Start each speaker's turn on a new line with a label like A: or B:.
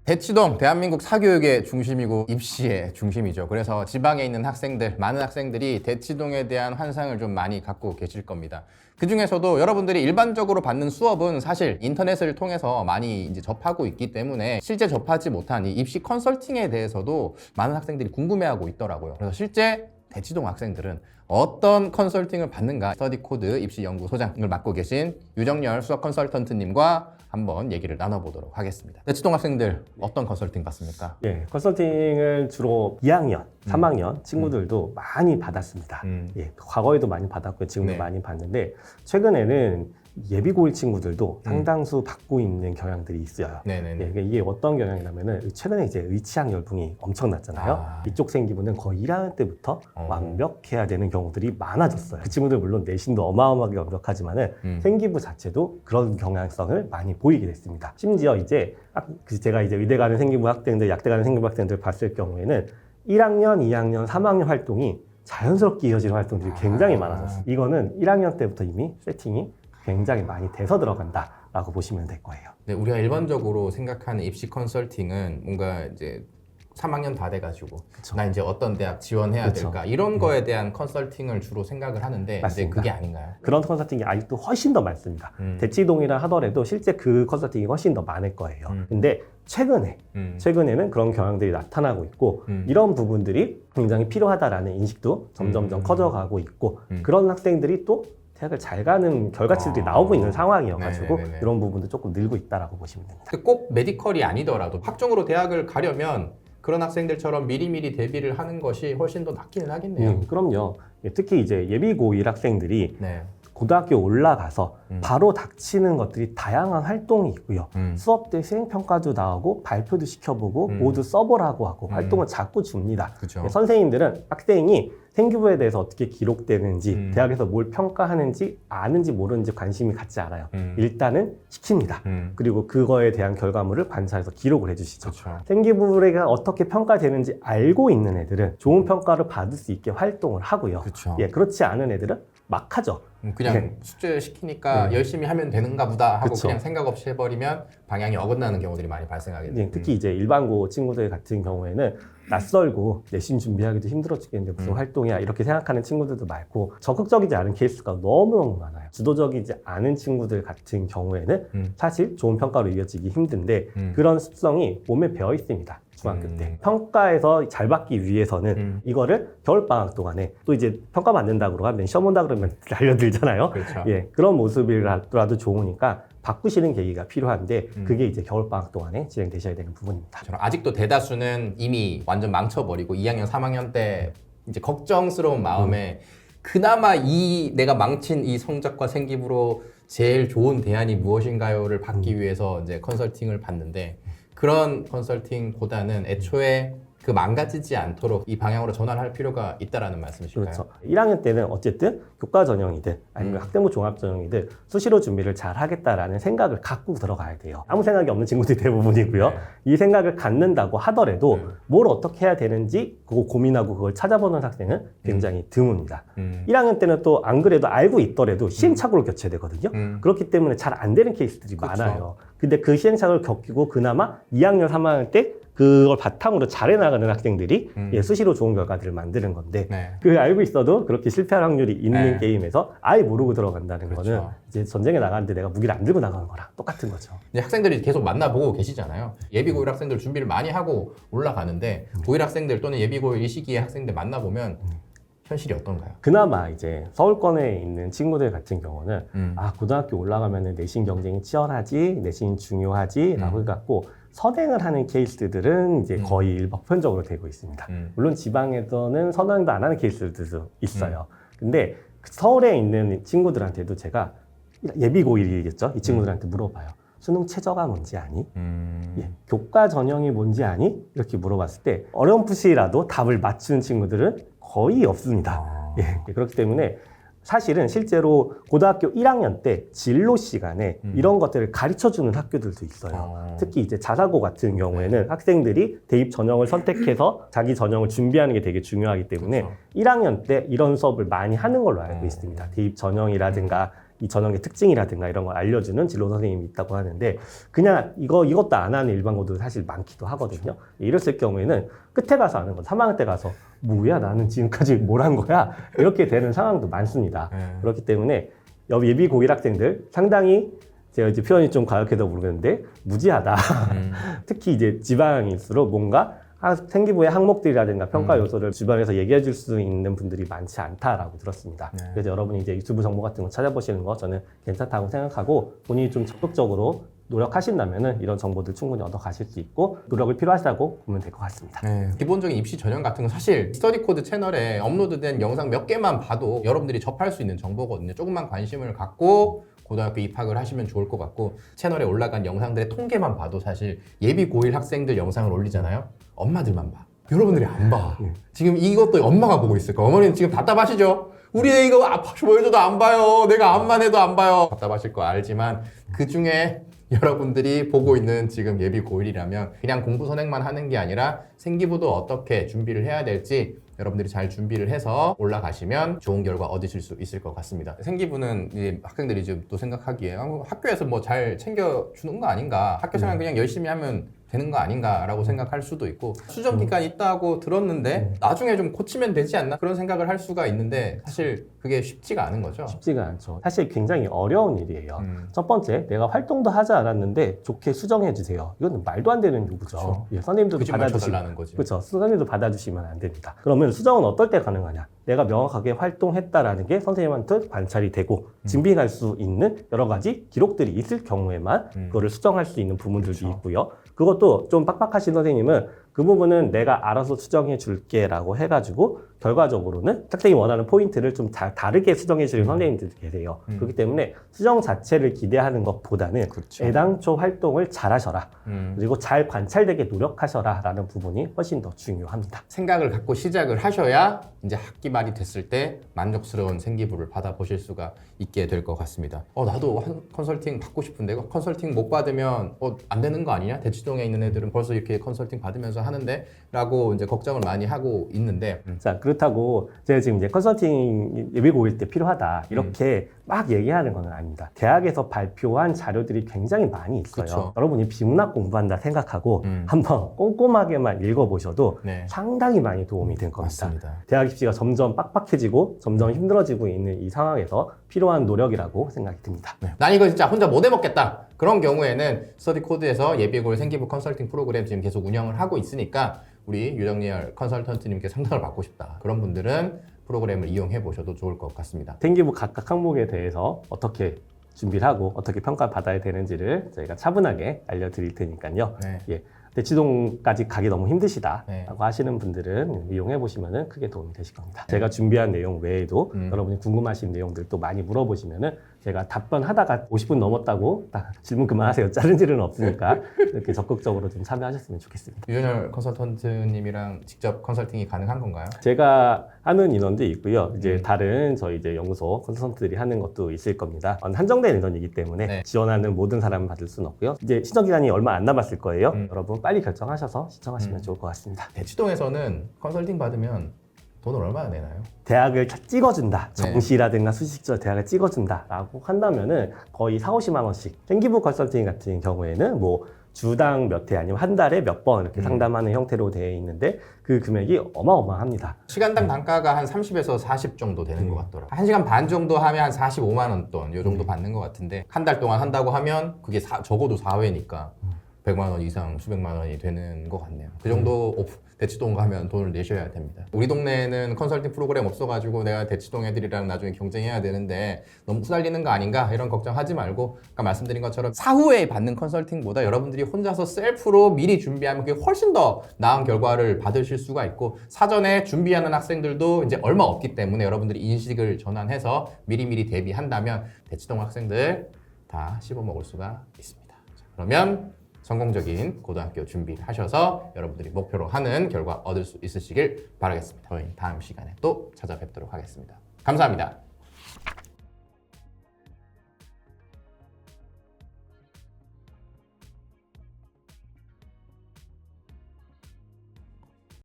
A: 대치동 대한민국 사교육의 중심이고 입시의 중심이죠. 그래서 지방에 있는 학생들, 많은 학생들이 대치동에 대한 환상을 좀 많이 갖고 계실 겁니다. 그 중에서도 여러분들이 일반적으로 받는 수업은 사실 인터넷을 통해서 많이 이제 접하고 있기 때문에 실제 접하지 못한 이 입시 컨설팅에 대해서도 많은 학생들이 궁금해하고 있더라고요. 그래서 실제 대치동 학생들은 어떤 컨설팅을 받는가, 스터디코드 입시연구소장을 맡고 계신 유정열 수석 컨설턴트님과 한번 얘기를 나눠보도록 하겠습니다. 대치동 학생들 어떤 컨설팅 받습니까?
B: 예, 컨설팅을 주로 2학년, 3학년 친구들도 많이 받았습니다. 예, 과거에도 많이 받았고요. 지금도
A: 네.
B: 많이 받는데 최근에는 예비고1 친구들도 상당수 받고 있는 경향들이 있어요.
A: 네네네.
B: 예, 그러니까 이게 어떤 경향이냐면은 최근에 이제 의치학 열풍이 엄청났잖아요. 이쪽 생기부는 거의 1학년 때부터 완벽해야 되는 경우들이 많아졌어요. 그 친구들 물론 내신도 어마어마하게 완벽하지만은 생기부 자체도 그런 경향성을 많이 보이게 됐습니다. 심지어 이제 제가 이제 의대 가는 생기부 학생들, 약대 가는 생기부 학생들 봤을 경우에는 1학년, 2학년, 3학년 활동이 자연스럽게 이어지는 활동들이 굉장히 많아졌어요. 이거는 1학년 때부터 이미 세팅이 굉장히 많이 돼서 들어간다라고 보시면 될 거예요.
A: 네, 우리가 일반적으로 생각하는 입시 컨설팅은 뭔가 이제 3학년 다 돼가지고
B: 그쵸.
A: 나 이제 어떤 대학 지원해야
B: 그쵸.
A: 될까 이런 거에 대한 컨설팅을 주로 생각을 하는데 이제
B: 맞습니다.
A: 그게 아닌가요?
B: 그런 컨설팅이 아직도 훨씬 더 많습니다. 대치동이라 하더라도 실제 그 컨설팅이 훨씬 더 많을 거예요. 근데 최근에는 그런 경향들이 나타나고 있고 이런 부분들이 굉장히 필요하다라는 인식도 점점점 커져가고 있고 그런 학생들이 또 대학을 잘 가는 결과치들이 나오고 있는 상황이어가지고
A: 네네네네.
B: 이런 부분도 조금 늘고 있다라고 보시면 됩니다.
A: 꼭 메디컬이 아니더라도 학종으로 대학을 가려면 그런 학생들처럼 미리미리 대비를 하는 것이 훨씬 더 낫기는 하겠네요.
B: 그럼요. 예, 특히 이제 예비고1 학생들이
A: 네.
B: 고등학교 올라가서 바로 닥치는 것들이 다양한 활동이 있고요. 수업 때 수행평가도 나오고 발표도 시켜보고 모두 써보라고 하고 활동을 자꾸 줍니다.
A: 그쵸.
B: 예, 선생님들은 학생이 생기부에 대해서 어떻게 기록되는지 대학에서 뭘 평가하는지 아는지 모르는지 관심이 갖지 않아요. 일단은 시킵니다. 그리고 그거에 대한 결과물을 관찰해서 기록을 해주시죠.
A: 그쵸.
B: 생기부가 어떻게 평가되는지 알고 있는 애들은 좋은 평가를 받을 수 있게 활동을 하고요.
A: 그쵸.
B: 예, 그렇지 않은 애들은 막 하죠.
A: 그냥
B: 네.
A: 숙제 시키니까 열심히 하면 되는가 보다 하고
B: 그쵸.
A: 그냥 생각 없이 해버리면 방향이 어긋나는 경우들이 많이 발생하게 돼요.
B: 특히 이제 일반고 친구들 같은 경우에는 낯설고 내신 준비하기도 힘들어 죽겠는데 무슨 활동이야 이렇게 생각하는 친구들도 많고 적극적이지 않은 케이스가 너무너무 많아요. 주도적이지 않은 친구들 같은 경우에는 사실 좋은 평가로 이어지기 힘든데 그런 습성이 몸에 배어 있습니다. 중학교 때 평가에서 잘 받기 위해서는 이거를 겨울방학 동안에 또 이제 평가 받는다고 하면 시험 온다 그러면 달려들잖아요.
A: 그렇죠.
B: 예, 그런 모습이라도 좋으니까 바꾸시는 계기가 필요한데 그게 이제 겨울방학 동안에 진행되셔야 되는 부분입니다.
A: 저는 아직도 대다수는 이미 완전 망쳐버리고 2학년, 3학년 때 이제 걱정스러운 마음에 그나마 이 내가 망친 이 성적과 생기부로 제일 좋은 대안이 무엇인가요를 받기 위해서 이제 컨설팅을 받는데 그런 컨설팅보다는 애초에 그 망가지지 않도록 이 방향으로 전환을 할 필요가 있다라는 말씀이실까요?
B: 그렇죠. 1학년 때는 어쨌든 교과 전형이든 아니면 학대모 종합 전형이든 수시로 준비를 잘 하겠다라는 생각을 갖고 들어가야 돼요. 아무 생각이 없는 친구들이 대부분이고요.
A: 네.
B: 이 생각을 갖는다고 하더라도 뭘 어떻게 해야 되는지 그거 고민하고 그걸 찾아보는 학생은 굉장히 드뭅니다. 1학년 때는 또 안 그래도 알고 있더라도 시행착오를 겪어야 되거든요. 그렇기 때문에 잘 안 되는 케이스들이
A: 그렇죠.
B: 많아요. 근데 그 시행착오를 겪이고 그나마 2학년, 3학년 때 그걸 바탕으로 잘 해나가는 학생들이 예, 수시로 좋은 결과들을 만드는 건데
A: 네.
B: 그 알고 있어도 그렇게 실패할 확률이 있는
A: 네.
B: 게임에서 아예 모르고 들어간다는
A: 그렇죠.
B: 거는 이제 전쟁에 나가는데 내가 무기를 안 들고 나가는 거랑 똑같은 거죠.
A: 이제 학생들이 계속 만나보고 계시잖아요. 예비 고1 학생들 준비를 많이 하고 올라가는데 고1 학생들 또는 예비 고1 이 시기에 학생들 만나보면 현실이 어떤가요?
B: 그나마 이제 서울권에 있는 친구들 같은 경우는 아 고등학교 올라가면 내신 경쟁이 치열하지 내신이 중요하지 라고 해갖고 선행을 하는 케이스들은 이제 거의 일반적으로 되고 있습니다. 물론 지방에서는 선행도 안 하는 케이스들도 있어요. 근데 서울에 있는 친구들한테도 제가 예비 고1이겠죠? 이 친구들한테 물어봐요. 수능 최저가 뭔지 아니? 예, 교과 전형이 뭔지 아니? 이렇게 물어봤을 때 어렴풋이라도 답을 맞추는 친구들은 거의 없습니다. 예, 그렇기 때문에 사실은 실제로 고등학교 1학년 때 진로 시간에 이런 것들을 가르쳐주는 학교들도 있어요. 특히 이제 자사고 같은 경우에는 학생들이 대입 전형을 선택해서 자기 전형을 준비하는 게 되게 중요하기 때문에
A: 그렇죠.
B: 1학년 때 이런 수업을 많이 하는 걸로 알고 있습니다. 대입 전형이라든가 이 전형의 특징이라든가 이런 걸 알려주는 진로 선생님이 있다고 하는데 그냥 이것도 안 하는 일반고도 사실 많기도 하거든요. 이랬을 경우에는 끝에 가서 하는 건 3학년 때 가서 뭐야 나는 지금까지 뭘 한 거야? 이렇게 되는 상황도 많습니다. 그렇기 때문에 예비 고1 학생들 상당히 제가 이제 표현이 좀 과격해서 모르겠는데 무지하다. 특히 이제 지방일수록 뭔가 생기부의 항목들이라든가 평가 요소를 주변에서 얘기해 줄 수 있는 분들이 많지 않다라고 들었습니다.
A: 네.
B: 그래서 여러분이 이제 유튜브 정보 같은 거 찾아보시는 거 저는 괜찮다고 생각하고 본인이 좀 적극적으로 노력하신다면은 이런 정보들 충분히 얻어 가실 수 있고 노력을 필요하시다고 보면 될 것 같습니다.
A: 네, 기본적인 입시 전형 같은 건 사실 스터디코드 채널에 업로드된 영상 몇 개만 봐도 여러분들이 접할 수 있는 정보거든요. 조금만 관심을 갖고 고등학교 입학을 하시면 좋을 것 같고 채널에 올라간 영상들의 통계만 봐도 사실 예비 고1 학생들 영상을 올리잖아요. 엄마들만 봐. 여러분들이 안 봐. 지금 이것도 엄마가 보고 있을 거야. 어머니는 지금 답답하시죠? 우리 애 이거 보여줘도 안 봐요. 내가 암만 해도 안 봐요. 답답하실 거 알지만 그 중에 여러분들이 보고 있는 지금 예비 고1이라면 그냥 공부 선행만 하는 게 아니라 생기부도 어떻게 준비를 해야 될지 여러분들이 잘 준비를 해서 올라가시면 좋은 결과 얻으실 수 있을 것 같습니다. 생기부는 이제 학생들이 지금 또 생각하기에 학교에서 뭐 잘 챙겨주는 거 아닌가, 학교 생활 그냥 열심히 하면 되는 거 아닌가라고 생각할 수도 있고 수정 기간 있다고 들었는데 나중에 좀 고치면 되지 않나 그런 생각을 할 수가 있는데 사실 그게 쉽지가 않은 거죠.
B: 쉽지가 않죠. 사실 굉장히 어려운 일이에요. 첫 번째, 내가 활동도 하지 않았는데 좋게 수정해 주세요. 이건 말도 안 되는 요구죠.
A: 그렇죠.
B: 예, 선생님들도
A: 거짓말
B: 받아주시면
A: 쳐달라는 거지.
B: 그렇죠. 선생님도 받아주시면 안 됩니다. 그러면 수정은 어떨 때 가능하냐? 내가 명확하게 활동했다라는 게 선생님한테 관찰이 되고 증빙할 수 있는 여러 가지 기록들이 있을 경우에만 그거를 수정할 수 있는 부분들도
A: 그렇죠.
B: 있고요. 그것도 좀 빡빡하신 선생님은 그 부분은 내가 알아서 수정해 줄게 라고 해가지고 결과적으로는 학생이 원하는 포인트를 좀 다르게 수정해 주는 선생님들도 계세요. 그렇기 때문에 수정 자체를 기대하는 것보다는
A: 그렇죠.
B: 애당초 활동을 잘 하셔라. 그리고 잘 관찰되게 노력하셔라 라는 부분이 훨씬 더 중요합니다.
A: 생각을 갖고 시작을 하셔야 이제 학기 말이 됐을 때 만족스러운 생기부를 받아보실 수가 있게 될 것 같습니다. 나도 컨설팅 받고 싶은데 컨설팅 못 받으면 안 되는 거 아니냐? 대치동에 있는 애들은 벌써 이렇게 컨설팅 받으면서 하는데 라고 이제 걱정을 많이 하고 있는데
B: 자, 그렇다고 제가 지금 이제 컨설팅 예비고일 때 필요하다 이렇게 막 얘기하는 건 아닙니다. 대학에서 발표한 자료들이 굉장히 많이 있어요.
A: 그쵸.
B: 여러분이 비문학 공부한다 생각하고 한번 꼼꼼하게만 읽어보셔도
A: 네.
B: 상당히 많이 도움이 될 겁니다.
A: 맞습니다.
B: 대학 입시가 점점 빡빡해지고 점점 힘들어지고 있는 이 상황에서 필요한 노력이라고 생각이 듭니다.
A: 네. 난 이거 진짜 혼자 못 해먹겠다. 그런 경우에는 스터디코드에서 예비고일 생기부 컨설팅 프로그램 지금 계속 운영을 하고 있으니까 우리 유정리얼 컨설턴트님께 상담을 받고 싶다. 그런 분들은 프로그램을 이용해 보셔도 좋을 것 같습니다.
B: 생기부 각각 항목에 대해서 어떻게 준비를 하고 어떻게 평가받아야 되는지를 저희가 차분하게 알려드릴 테니까요.
A: 네.
B: 예, 대치동까지 가기 너무 힘드시다
A: 네.
B: 라고 하시는 분들은 이용해 보시면 크게 도움이 되실 겁니다. 제가 준비한 내용 외에도 여러분이 궁금하신 내용들도 많이 물어보시면 제가 답변하다가 50분 넘었다고 딱 질문 그만하세요. 자른 일은 없으니까 이렇게 적극적으로 좀 참여하셨으면 좋겠습니다.
A: 유정리얼 컨설턴트님이랑 직접 컨설팅이 가능한 건가요?
B: 제가 하는 인원도 있고요. 이제 다른 저희 이제 연구소 컨설턴트들이 하는 것도 있을 겁니다. 한정된 인원이기 때문에
A: 네.
B: 지원하는 모든 사람을 받을 수는 없고요. 이제 신청 기간이 얼마 안 남았을 거예요. 여러분 빨리 결정하셔서 신청하시면 좋을 것 같습니다.
A: 대치동에서는 컨설팅 받으면 돈을 얼마나 내나요?
B: 대학을 찍어준다.
A: 네.
B: 정시라든가 수식적 대학을 찍어준다라고 한다면은 거의 4, 50만 원씩. 생기부 컨설팅 같은 경우에는 뭐 주당 몇 회 아니면 한 달에 몇 번 이렇게 상담하는 형태로 되어 있는데 그 금액이 어마어마합니다.
A: 시간당 단가가 한 30에서 40 정도 되는 것 같더라고요. 1시간 반 정도 하면 한 45만 원 돈, 요 정도 받는 것 같은데 한 달 동안 한다고 하면 그게 적어도 4회니까 100만 원 이상 수백만 원이 되는 것 같네요. 그 정도 대치동 가면 돈을 내셔야 됩니다. 우리 동네에는 컨설팅 프로그램 없어가지고 내가 대치동 애들이랑 나중에 경쟁해야 되는데 너무 후달리는 거 아닌가 이런 걱정하지 말고 아까 말씀드린 것처럼 사후에 받는 컨설팅보다 여러분들이 혼자서 셀프로 미리 준비하면 그게 훨씬 더 나은 결과를 받으실 수가 있고 사전에 준비하는 학생들도 이제 얼마 없기 때문에 여러분들이 인식을 전환해서 미리미리 대비한다면 대치동 학생들 다 씹어먹을 수가 있습니다. 자, 그러면 성공적인 고등학교 준비하셔서 여러분들이 목표로 하는 결과 얻을 수 있으시길 바라겠습니다. 저희 다음 시간에 또 찾아뵙도록 하겠습니다. 감사합니다.